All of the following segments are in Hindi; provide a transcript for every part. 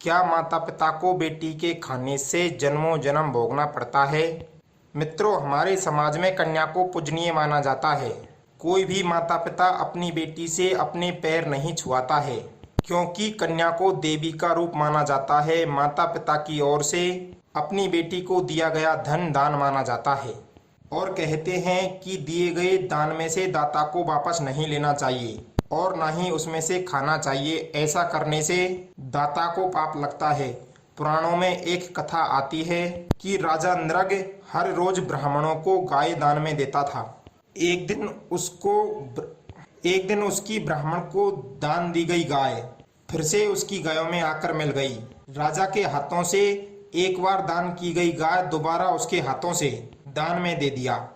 क्या माता पिता को बेटी के खाने से जन्मों जन्म भोगना पड़ता है? मित्रों, हमारे समाज में कन्या को पूजनीय माना जाता है। कोई भी माता पिता अपनी बेटी से अपने पैर नहीं छुआता है, क्योंकि कन्या को देवी का रूप माना जाता है। माता पिता की ओर से अपनी बेटी को दिया गया धन दान माना जाता है और कहते हैं कि दिए गए दान में से दाता को वापस नहीं लेना चाहिए और ना ही उसमें से खाना चाहिए। ऐसा करने से दाता को पाप लगता है। पुराणों में एक कथा आती है कि राजा नृग हर रोज ब्राह्मणों को गाय दान में देता था। एक दिन उसकी ब्राह्मण को दान दी गई गाय फिर से उसकी गायों में आकर मिल गई। राजा के हाथों से एक बार दान की गई गाय दोबारा उसके हाथों से दान में दे दिया।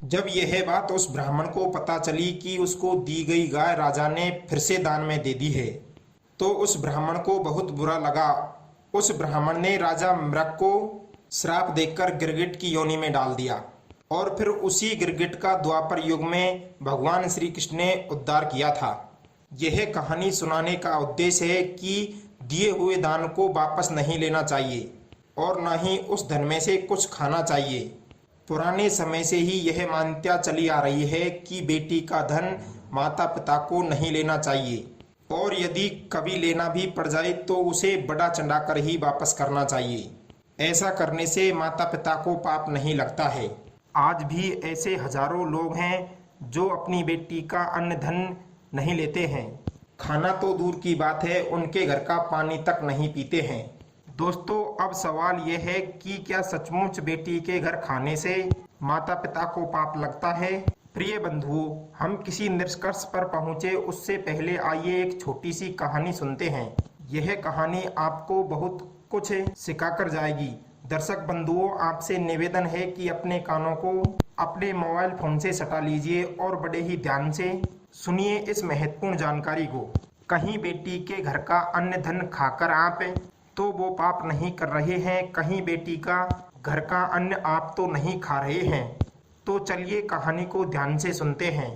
जब यह बात उस ब्राह्मण को पता चली कि उसको दी गई गाय राजा ने फिर से दान में दे दी है, तो उस ब्राह्मण को बहुत बुरा लगा। उस ब्राह्मण ने राजा नृग को श्राप देकर गिरगिट की योनि में डाल दिया और फिर उसी गिरगिट का द्वापर युग में भगवान श्री कृष्ण ने उद्धार किया था। यह कहानी सुनाने का उद्देश्य है कि दिए हुए दान को वापस नहीं लेना चाहिए और न ही उस धन में से कुछ खाना चाहिए। पुराने समय से ही यह मान्यता चली आ रही है कि बेटी का धन माता पिता को नहीं लेना चाहिए और यदि कभी लेना भी पड़ जाए तो उसे बड़ा चढ़ाकर ही वापस करना चाहिए। ऐसा करने से माता पिता को पाप नहीं लगता है। आज भी ऐसे हजारों लोग हैं जो अपनी बेटी का अन्न धन नहीं लेते हैं। खाना तो दूर की बात है, उनके घर का पानी तक नहीं पीते हैं। दोस्तों, अब सवाल यह है कि क्या सचमुच बेटी के घर खाने से माता पिता को पाप लगता है? प्रिय बंधुओं, हम किसी निष्कर्ष पर पहुंचे उससे पहले आइए एक छोटी सी कहानी सुनते हैं। यह कहानी आपको बहुत कुछ सिखाकर जाएगी। दर्शक बंधुओं, आपसे निवेदन है कि अपने कानों को अपने मोबाइल फोन से सटा लीजिए और बड़े ही ध्यान से सुनिए इस महत्वपूर्ण जानकारी को। कहीं बेटी के घर का अन्न धन खाकर आप तो वो पाप नहीं कर रहे हैं, कहीं बेटी का घर का अन्न आप तो नहीं खा रहे हैं। तो चलिए कहानी को ध्यान से सुनते हैं।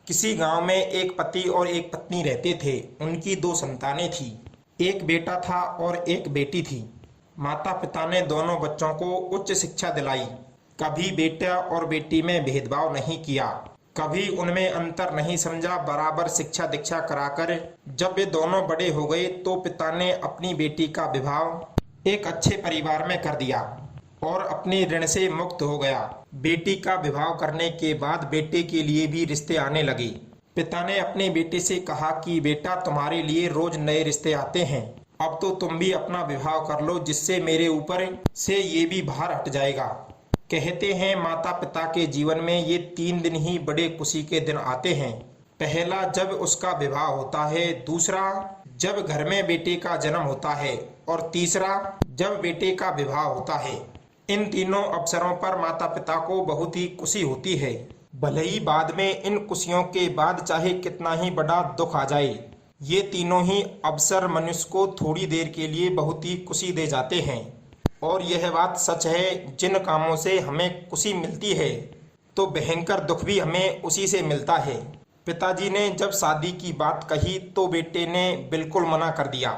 किसी गांव में एक पति और एक पत्नी रहते थे। उनकी 2 संतानें थी, एक बेटा था और एक बेटी थी। माता पिता ने दोनों बच्चों को उच्च शिक्षा दिलाई। कभी बेटा और बेटी में भेदभाव नहीं किया, कभी उनमें अंतर नहीं समझा। बराबर शिक्षा दीक्षा कराकर जब वे दोनों बड़े हो गए तो पिता ने अपनी बेटी का विवाह एक अच्छे परिवार में कर दिया और अपने ऋण से मुक्त हो गया। बेटी का विवाह करने के बाद बेटे के लिए भी रिश्ते आने लगे। पिता ने अपने बेटे से कहा कि बेटा, तुम्हारे लिए रोज नए रिश्ते आते हैं, अब तो तुम भी अपना विवाह कर लो, जिससे मेरे ऊपर से ये भी भार हट जाएगा। कहते हैं माता पिता के जीवन में ये 3 दिन ही बड़े खुशी के दिन आते हैं। पहला जब उसका विवाह होता है, दूसरा जब घर में बेटे का जन्म होता है और तीसरा जब बेटे का विवाह होता है। इन तीनों अवसरों पर माता पिता को बहुत ही खुशी होती है। भले ही बाद में इन खुशियों के बाद चाहे कितना ही बड़ा दुख आ जाए, ये तीनों ही अवसर मनुष्य को थोड़ी देर के लिए बहुत ही खुशी दे जाते हैं। और यह बात सच है, जिन कामों से हमें खुशी मिलती है तो भयंकर दुख भी हमें उसी से मिलता है। पिताजी ने जब शादी की बात कही तो बेटे ने बिल्कुल मना कर दिया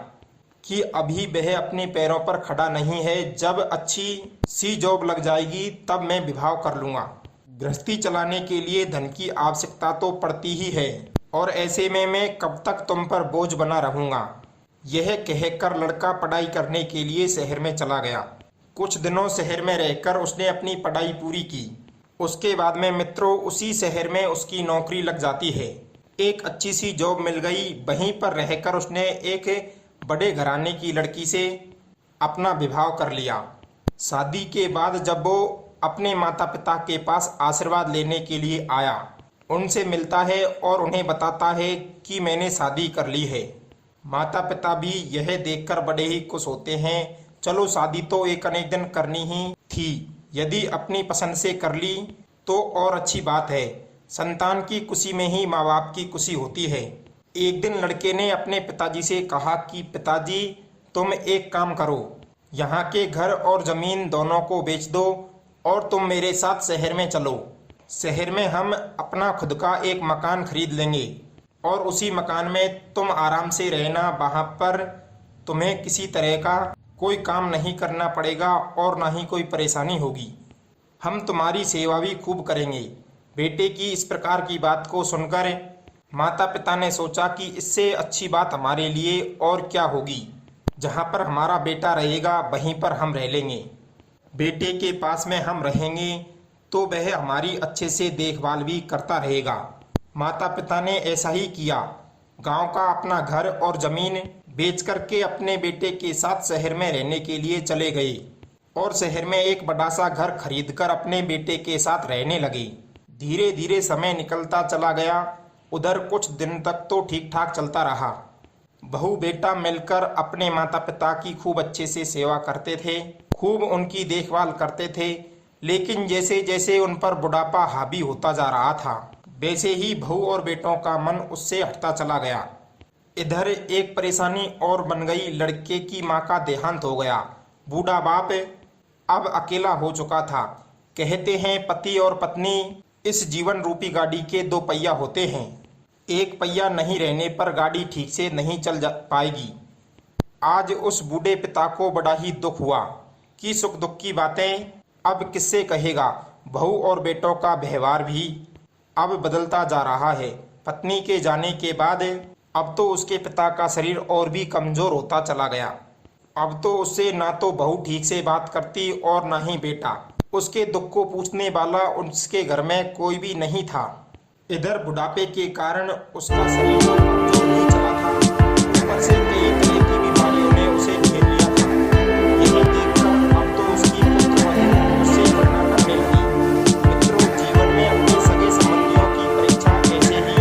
कि अभी वह अपने पैरों पर खड़ा नहीं है, जब अच्छी सी जॉब लग जाएगी तब मैं विवाह कर लूँगा। गृहस्थी चलाने के लिए धन की आवश्यकता तो पड़ती ही है और ऐसे में मैं कब तक तुम पर बोझ बना रहूँगा। यह कहकर लड़का पढ़ाई करने के लिए शहर में चला गया। कुछ दिनों शहर में रहकर उसने अपनी पढ़ाई पूरी की। उसके बाद में मित्रों उसी शहर में उसकी नौकरी लग जाती है। एक अच्छी सी जॉब मिल गई। वहीं पर रहकर उसने एक बड़े घराने की लड़की से अपना विवाह कर लिया। शादी के बाद जब वो अपने माता पिता के पास आशीर्वाद लेने के लिए आया, उनसे मिलता है और उन्हें बताता है कि मैंने शादी कर ली है। माता पिता भी यह देखकर बड़े ही खुश होते हैं। चलो, शादी तो एक अनेक दिन करनी ही थी, यदि अपनी पसंद से कर ली तो और अच्छी बात है। संतान की खुशी में ही माँ बाप की खुशी होती है। एक दिन लड़के ने अपने पिताजी से कहा कि पिताजी, तुम एक काम करो, यहाँ के घर और जमीन दोनों को बेच दो और तुम मेरे साथ शहर में चलो। शहर में हम अपना खुद का एक मकान खरीद लेंगे और उसी मकान में तुम आराम से रहना। वहाँ पर तुम्हें किसी तरह का कोई काम नहीं करना पड़ेगा और ना ही कोई परेशानी होगी। हम तुम्हारी सेवा भी खूब करेंगे। बेटे की इस प्रकार की बात को सुनकर माता पिता ने सोचा कि इससे अच्छी बात हमारे लिए और क्या होगी। जहाँ पर हमारा बेटा रहेगा वहीं पर हम रह लेंगे। बेटे के पास में हम रहेंगे तो वह हमारी अच्छे से देखभाल भी करता रहेगा। माता पिता ने ऐसा ही किया। गांव का अपना घर और जमीन बेच करके अपने बेटे के साथ शहर में रहने के लिए चले गए और शहर में एक बड़ा सा घर खरीदकर अपने बेटे के साथ रहने लगे। धीरे धीरे समय निकलता चला गया। उधर कुछ दिन तक तो ठीक ठाक चलता रहा। बहू बेटा मिलकर अपने माता पिता की खूब अच्छे से सेवा करते थे, खूब उनकी देखभाल करते थे। लेकिन जैसे जैसे उन पर बुढ़ापा हावी होता जा रहा था, वैसे ही बहू और बेटों का मन उससे हटता चला गया। इधर एक परेशानी और बन गई। लड़के की माँ का देहांत हो गया। बूढ़ा बाप अब अकेला हो चुका था। कहते हैं पति और पत्नी इस जीवन रूपी गाड़ी के दो पहिया होते हैं। एक पहिया नहीं रहने पर गाड़ी ठीक से नहीं चल पाएगी। आज उस बूढ़े पिता को बड़ा ही दुख हुआ कि सुख दुख की बातें अब किससे कहेगा। बहू और बेटों का व्यवहार भी अब बदलता जा रहा है। पत्नी के जाने के बाद अब तो उसके पिता का शरीर और भी कमजोर होता चला गया। अब तो उससे ना तो बहू ठीक से बात करती और ना ही बेटा। उसके दुख को पूछने वाला उसके घर में कोई भी नहीं था। इधर बुढ़ापे के कारण उसका शरीर तो कमजोर नहीं चला था, ऊपर से कई तरह की बीमारियों ने उसे घेर लिया था। यही देखकर अब तो उसकी पुत्र उससे घृणा करने लगी। मित्रों, जीवन में अपने सगे संबंधियों की परीक्षा ऐसे ही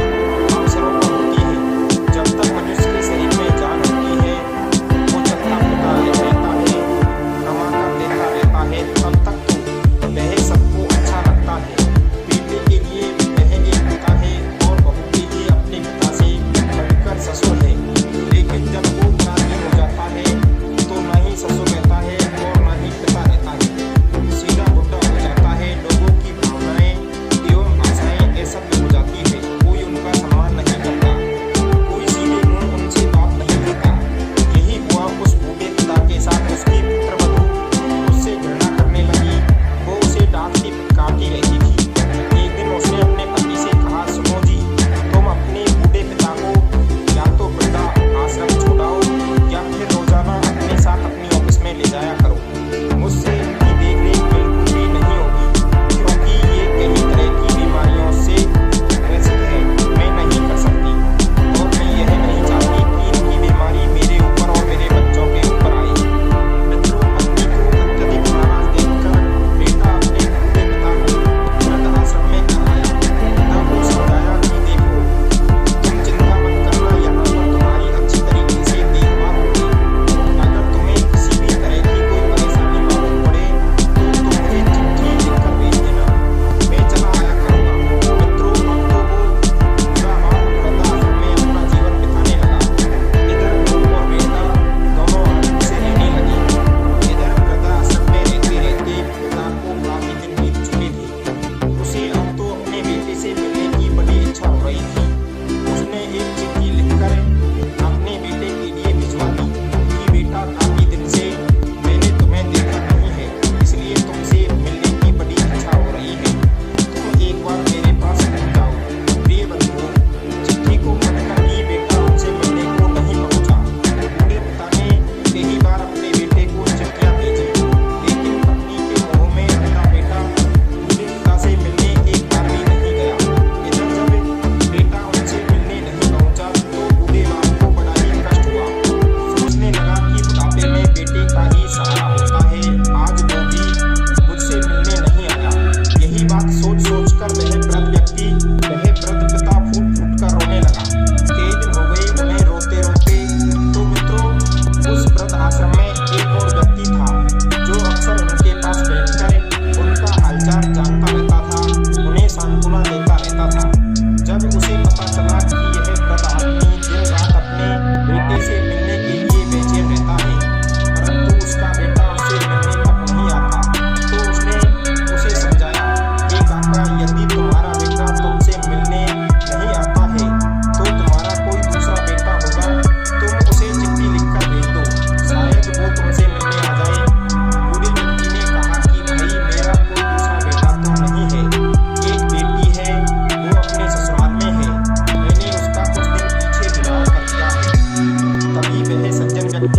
अवसरों पर होती है। जब तक मनुष्य के शरीर में जान होती है, वो चलता फिरता रहता है, कमा कर देता रहता है, तब तक तो वह सबको अच्छा लगता है। बेटे के लिए वह एक पिता है और बहू के लिए अपने पिता से बढ़कर ससुर है।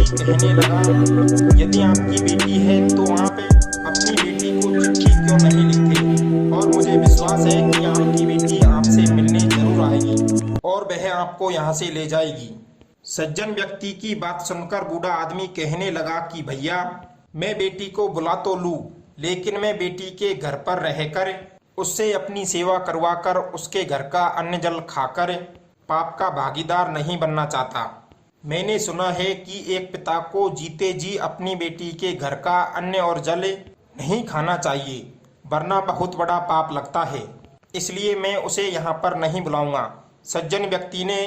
कहने लगा, यदि आपकी बेटी है तो आप अपनी बेटी को चिट्ठी क्यों नहीं लिखते, और मुझे विश्वास है कि आपकी बेटी आपसे मिलने जरूर आएगी और वह आपको यहाँ से ले जाएगी। सज्जन व्यक्ति की बात सुनकर बूढ़ा आदमी कहने लगा कि भैया, मैं बेटी को बुला तो लूं, लेकिन मैं बेटी के घर पर रहकर उससे अपनी सेवा करवाकर उसके घर का अन्न जल खाकर पाप का भागीदार नहीं बनना चाहता। मैंने सुना है कि एक पिता को जीते जी अपनी बेटी के घर का अन्न और जल नहीं खाना चाहिए, वरना बहुत बड़ा पाप लगता है। इसलिए मैं उसे यहाँ पर नहीं बुलाऊंगा। सज्जन व्यक्ति ने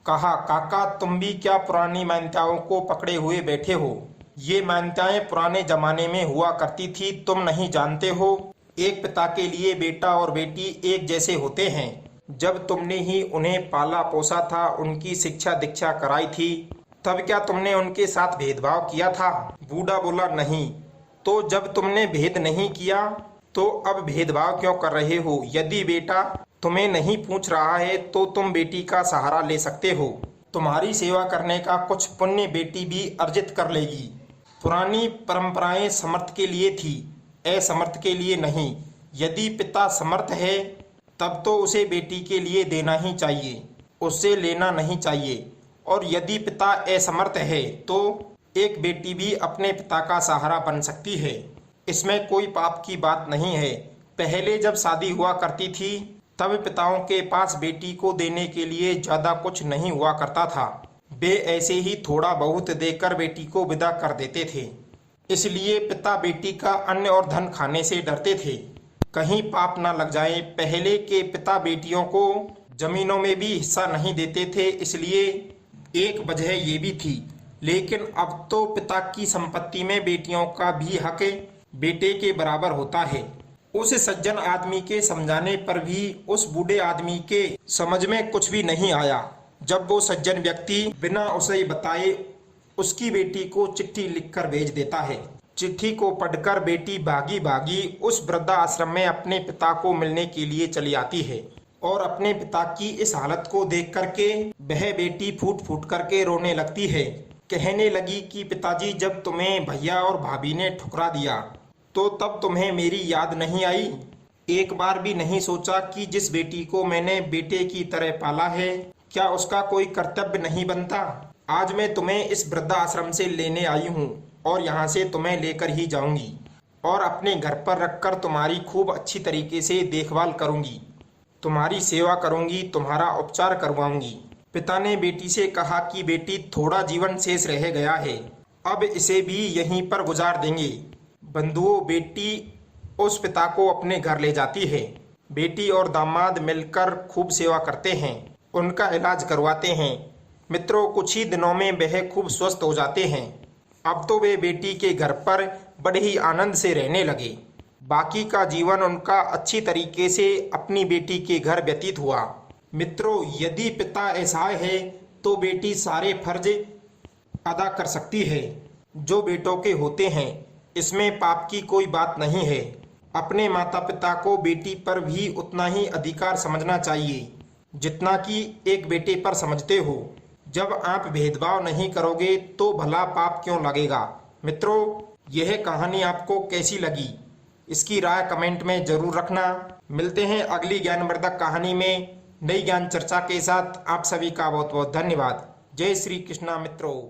कहा, काका, तुम भी क्या पुरानी मान्यताओं को पकड़े हुए बैठे हो? ये मान्यताएं पुराने जमाने में हुआ करती थी, तुम नहीं जानते हो? एक पिता के लिए बेटा और बेटी एक जैसे होते हैं। जब तुमने ही उन्हें पाला पोसा था, उनकी शिक्षा दीक्षा कराई थी, तब क्या तुमने उनके साथ भेदभाव किया था? बूढ़ा बोला, नहीं। तो जब तुमने भेद नहीं किया तो अब भेदभाव क्यों कर रहे हो? यदि बेटा तुम्हें नहीं पूछ रहा है तो तुम बेटी का सहारा ले सकते हो। तुम्हारी सेवा करने का कुछ पुण्य बेटी भी अर्जित कर लेगी। पुरानी परंपराएं समर्थ के लिए थी, असमर्थ के लिए नहीं। यदि पिता समर्थ है तब तो उसे बेटी के लिए देना ही चाहिए, उससे लेना नहीं चाहिए। और यदि पिता असमर्थ है तो एक बेटी भी अपने पिता का सहारा बन सकती है। इसमें कोई पाप की बात नहीं है। पहले जब शादी हुआ करती थी तब पिताओं के पास बेटी को देने के लिए ज्यादा कुछ नहीं हुआ करता था। वे ऐसे ही थोड़ा बहुत देकर बेटी को विदा कर देते थे। इसलिए पिता बेटी का अन्न और धन खाने से डरते थे, कहीं पाप न लग जाए। पहले के पिता बेटियों को जमीनों में भी हिस्सा नहीं देते थे, इसलिए एक वजह ये भी थी। लेकिन अब तो पिता की संपत्ति में बेटियों का भी हक बेटे के बराबर होता है। उस सज्जन आदमी के समझाने पर भी उस बूढ़े आदमी के समझ में कुछ भी नहीं आया। जब वो सज्जन व्यक्ति बिना उसे बताए उसकी बेटी को चिट्ठी लिखकर भेज देता है। चिट्ठी को पढ़कर बेटी भागी भागी उस वृद्धा आश्रम में अपने पिता को मिलने के लिए चली आती है और अपने पिता की इस हालत को देख करके वह बेटी फूट फूट करके रोने लगती है। कहने लगी कि पिताजी, जब तुम्हें भैया और भाभी ने ठुकरा दिया तो तब तुम्हें मेरी याद नहीं आई? एक बार भी नहीं सोचा कि जिस बेटी को मैंने बेटे की तरह पाला है, क्या उसका कोई कर्तव्य नहीं बनता? आज मैं तुम्हें इस वृद्धाश्रम से लेने आई हूँ और यहाँ से तुम्हें लेकर ही जाऊंगी और अपने घर पर रखकर तुम्हारी खूब अच्छी तरीके से देखभाल करूंगी, तुम्हारी सेवा करूंगी, तुम्हारा उपचार करवाऊंगी। पिता ने बेटी से कहा कि बेटी, थोड़ा जीवन शेष रह गया है, अब इसे भी यहीं पर गुजार देंगे। बंधुओं, बेटी उस पिता को अपने घर ले जाती है। बेटी और दामाद मिलकर खूब सेवा करते हैं, उनका इलाज करवाते हैं। मित्रों, कुछ ही दिनों में वह खूब स्वस्थ हो जाते हैं। अब तो वे बेटी के घर पर बड़े ही आनंद से रहने लगे। बाकी का जीवन उनका अच्छी तरीके से अपनी बेटी के घर व्यतीत हुआ। मित्रों, यदि पिता असहाय है तो बेटी सारे फर्ज अदा कर सकती है जो बेटों के होते हैं। इसमें पाप की कोई बात नहीं है। अपने माता पिता को बेटी पर भी उतना ही अधिकार समझना चाहिए जितना कि एक बेटे पर समझते हो। जब आप भेदभाव नहीं करोगे तो भला पाप क्यों लगेगा? मित्रों, यह कहानी आपको कैसी लगी? इसकी राय कमेंट में जरूर रखना। मिलते हैं अगली ज्ञानवर्धक कहानी में नई ज्ञान चर्चा के साथ। आप सभी का बहुत बहुत धन्यवाद। जय श्री कृष्णा मित्रों।